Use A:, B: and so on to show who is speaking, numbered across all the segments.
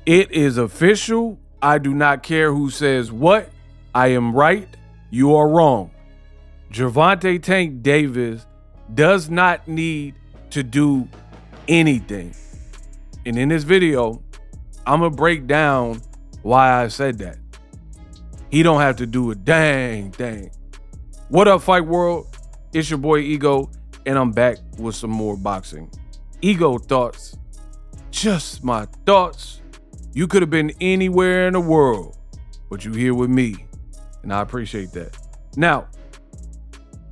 A: It is official. I do not care who says what. I am right. You are wrong. Gervonta Tank Davis does not need to do anything. And in this video, I'm going to break down why I said that. He don't have to do a dang thing. What up, Fight World? It's your boy Ego, and I'm back with some more boxing. Ego thoughts. Just my thoughts. You could have been anywhere in the world, but you're here with me, and I appreciate that. Now,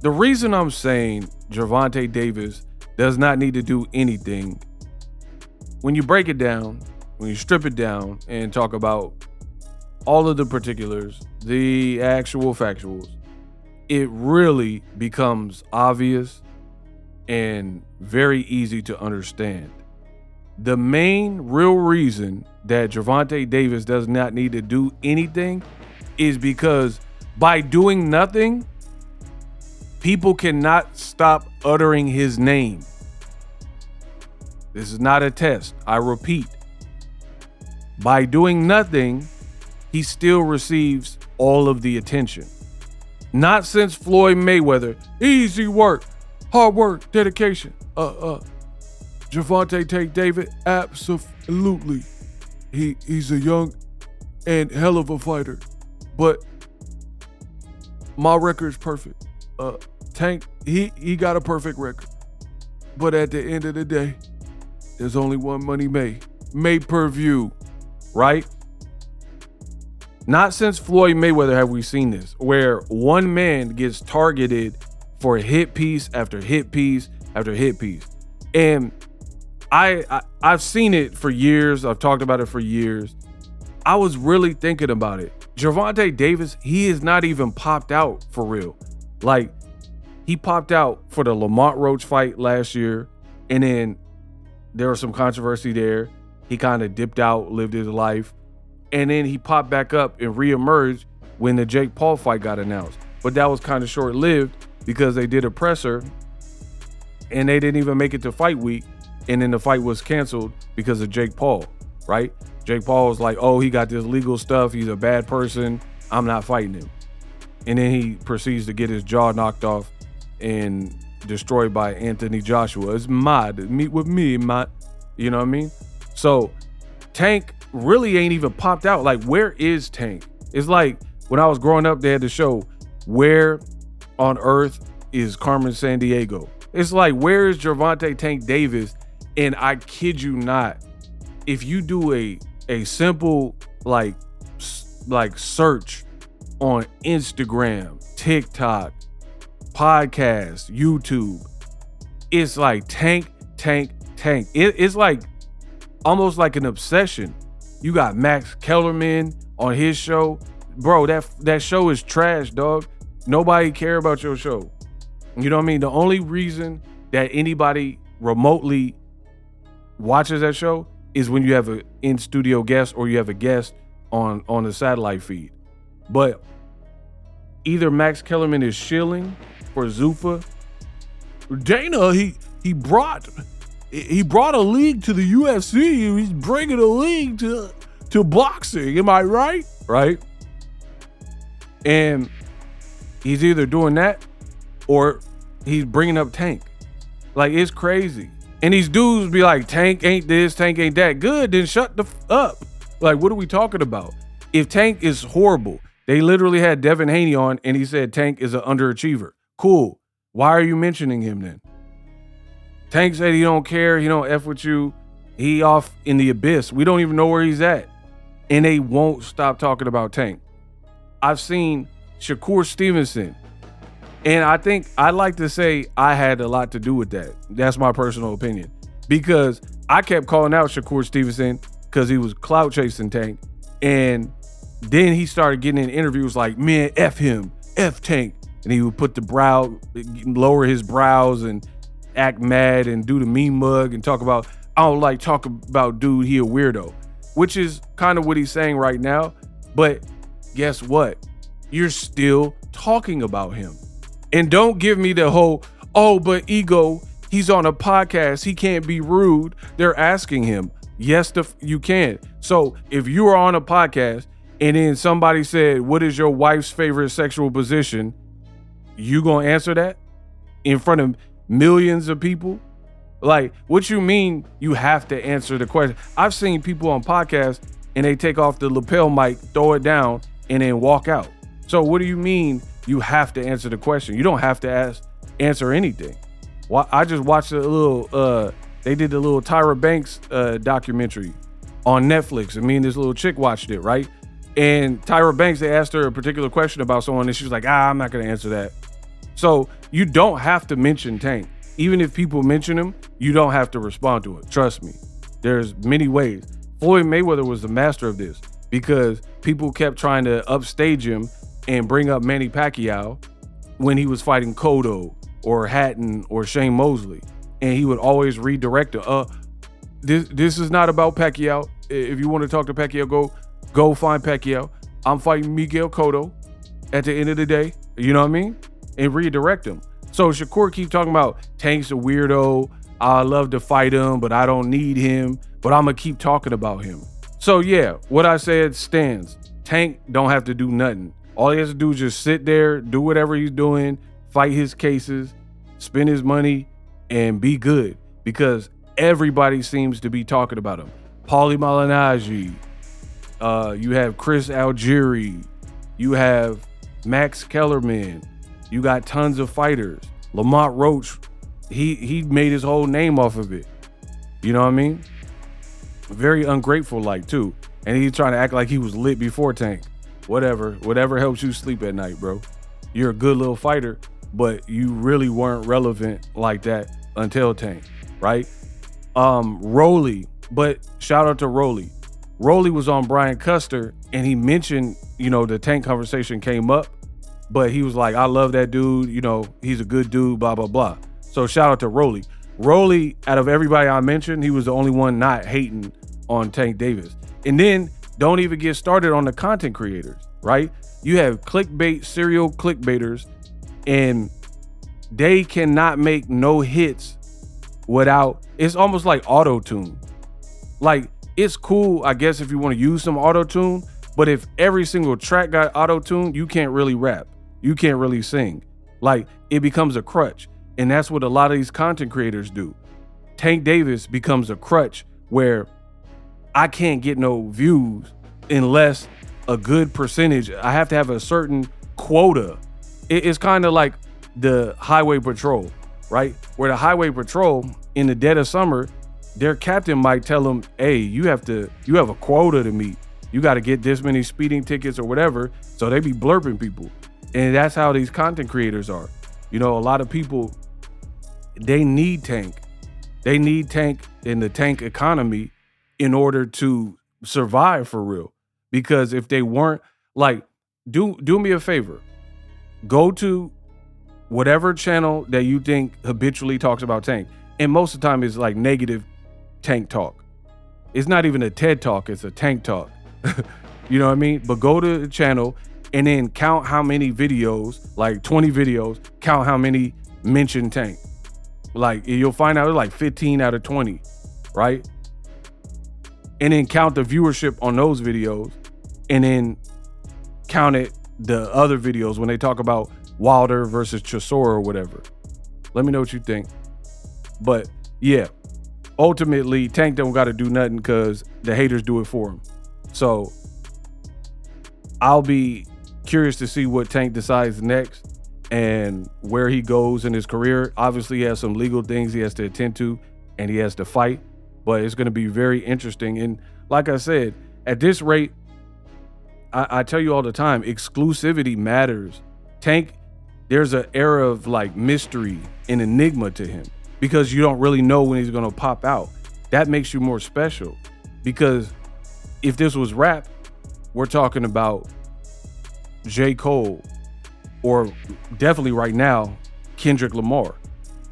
A: the reason I'm saying Gervonta Davis does not need to do anything, when you break it down, when you strip it down and talk about all of the particulars, the actual factuals, it really becomes obvious and very easy to understand. The main real reason that Gervonta Davis does not need to do anything is because by doing nothing, people cannot stop uttering his name. This is not a test. I repeat. By doing nothing, he still receives all of the attention. Not since Floyd Mayweather. Easy work, hard work, dedication. Gervonta Tank Davis, absolutely. He's a young and hell of a fighter, but my record's perfect. Tank, he got a perfect record, but at the end of the day, there's only one money made per view, right? Not since Floyd Mayweather have we seen this, where one man gets targeted for hit piece after hit piece after hit piece. And I've seen it for years. I've talked about it for years. I was really thinking about it. Gervonta Davis, he is not even popped out for real. Like, he popped out for the Lamont Roach fight last year, and then there was some controversy there. He kind of dipped out, lived his life, and then he popped back up and reemerged when the Jake Paul fight got announced. But that was kind of short-lived because they did a presser, and they didn't even make it to fight week. And then the fight was canceled because of Jake Paul, right? Jake Paul was like, oh, he got this legal stuff. He's a bad person. I'm not fighting him. And then he proceeds to get his jaw knocked off and destroyed by Anthony Joshua. It's mad. Meet with me, mad. You know what I mean? So Tank really ain't even popped out. Like, where is Tank? It's like when I was growing up, they had the show, Where on Earth is Carmen Sandiego? It's like, where is Gervonta Tank Davis? And I kid you not, if you do a simple like search on Instagram, TikTok, podcast, YouTube, it's like Tank. It's like almost like an obsession. You got Max Kellerman on his show. Bro, that show is trash, dog. Nobody care about your show. You know what I mean? The only reason that anybody remotely watches that show is when you have an in-studio guest or you have a guest on the satellite feed. But either Max Kellerman is shilling for Zuffa. Dana, he brought a league to the UFC. He's bringing a league to boxing. Am I right? Right? And he's either doing that or he's bringing up Tank. Like, it's crazy. And these dudes be like, Tank ain't this, Tank ain't that. Good, then shut the up. Like, what are we talking about? If Tank is horrible, they literally had Devin Haney on and he said Tank is an underachiever. Cool. Why are you mentioning him then? Tank said he don't care, he don't F with you. He off in the abyss. We don't even know where he's at. And they won't stop talking about Tank. I've seen Shakur Stevenson. And I think I'd like to say I had a lot to do with that. That's my personal opinion. Because I kept calling out Shakur Stevenson because he was clout chasing Tank. And then he started getting in interviews like, man, F him, F Tank. And he would put lower his brows and act mad and do the mean mug and talk about, I don't like talk about dude, he a weirdo. Which is kind of what he's saying right now. But guess what? You're still talking about him. And don't give me the whole, oh, but Ego, he's on a podcast, he can't be rude. They're asking him. Yes, you can. So if you are on a podcast and then somebody said, what is your wife's favorite sexual position? You gonna answer that in front of millions of people? Like, what you mean you have to answer the question? I've seen people on podcasts and they take off the lapel mic, throw it down, and then walk out. So what do you mean you have to answer the question? You don't have to answer anything. Well, I just watched a little, they did the little Tyra Banks documentary on Netflix, and me and this little chick watched it, right? And Tyra Banks, they asked her a particular question about someone, and she was like, I'm not gonna answer that. So you don't have to mention Tank. Even if people mention him, you don't have to respond to it. Trust me. There's many ways. Floyd Mayweather was the master of this because people kept trying to upstage him and bring up Manny Pacquiao when he was fighting Cotto or Hatton or Shane Mosley. And he would always redirect him. This is not about Pacquiao. If you want to talk to Pacquiao, go find Pacquiao. I'm fighting Miguel Cotto at the end of the day. You know what I mean? And redirect him. So Shakur keeps talking about Tank's a weirdo. I love to fight him, but I don't need him. But I'm going to keep talking about him. So yeah, what I said stands. Tank don't have to do nothing. All he has to do is just sit there, do whatever he's doing, fight his cases, spend his money, and be good. Because everybody seems to be talking about him. Paulie Malignaggi. You have Chris Algieri. You have Max Kellerman. You got tons of fighters. Lamont Roach, he made his whole name off of it. You know what I mean? Very ungrateful like too. And he's trying to act like he was lit before Tank. Whatever helps you sleep at night, bro. You're a good little fighter, but you really weren't relevant like that until Tank, right? Rolly, but shout out to Rolly. Rolly was on Brian Custer and he mentioned, the Tank conversation came up. But he was like, I love that dude. He's a good dude, blah, blah, blah. So shout out to Rolly. Rolly, out of everybody I mentioned, he was the only one not hating on Tank Davis. And then don't even get started on the content creators, right? You have clickbait, serial clickbaiters, and they cannot make no hits without, it's almost like auto-tune. Like, it's cool, I guess, if you want to use some auto-tune, but if every single track got auto-tune, you can't really rap. You can't really sing. Like, it becomes a crutch. And that's what a lot of these content creators do. Tank Davis becomes a crutch where I can't get no views unless a good percentage, I have to have a certain quota. It's kind of like the highway patrol, right? Where the highway patrol in the dead of summer, their captain might tell them, hey, you have a quota to meet. You got to get this many speeding tickets or whatever. So they be blurping people. And that's how these content creators are. A lot of people, they need Tank. They need Tank in the Tank economy in order to survive for real. Because if they weren't, like, do me a favor. Go to whatever channel that you think habitually talks about Tank. And most of the time it's like negative Tank talk. It's not even a TED talk, it's a Tank talk. You know what I mean? But go to the channel and then count how many videos, like 20 videos, count how many mention Tank. Like, you'll find out it's like 15 out of 20, right? And then count the viewership on those videos and then count it the other videos when they talk about Wilder versus Chisora or whatever. Let me know what you think. But yeah, ultimately, Tank don't got to do nothing because the haters do it for him. So I'll be curious to see what Tank decides next and where he goes in his career. Obviously, he has some legal things he has to attend to and he has to fight, but it's going to be very interesting. And like I said, at this rate, I tell you all the time, exclusivity matters. Tank, there's an era of like mystery and enigma to him because you don't really know when he's going to pop out. That makes you more special because if this was rap, we're talking about J. Cole, or definitely right now, Kendrick Lamar.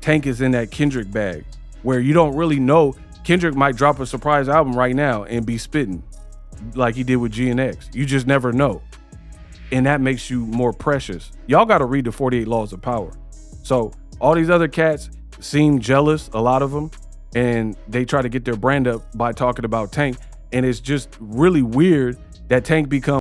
A: Tank is in that Kendrick bag where you don't really know. Kendrick might drop a surprise album right now and be spitting like he did with GNX. You just never know. And that makes you more precious. Y'all got to read the 48 Laws of Power. So all these other cats seem jealous, a lot of them, and they try to get their brand up by talking about Tank. And it's just really weird that Tank becomes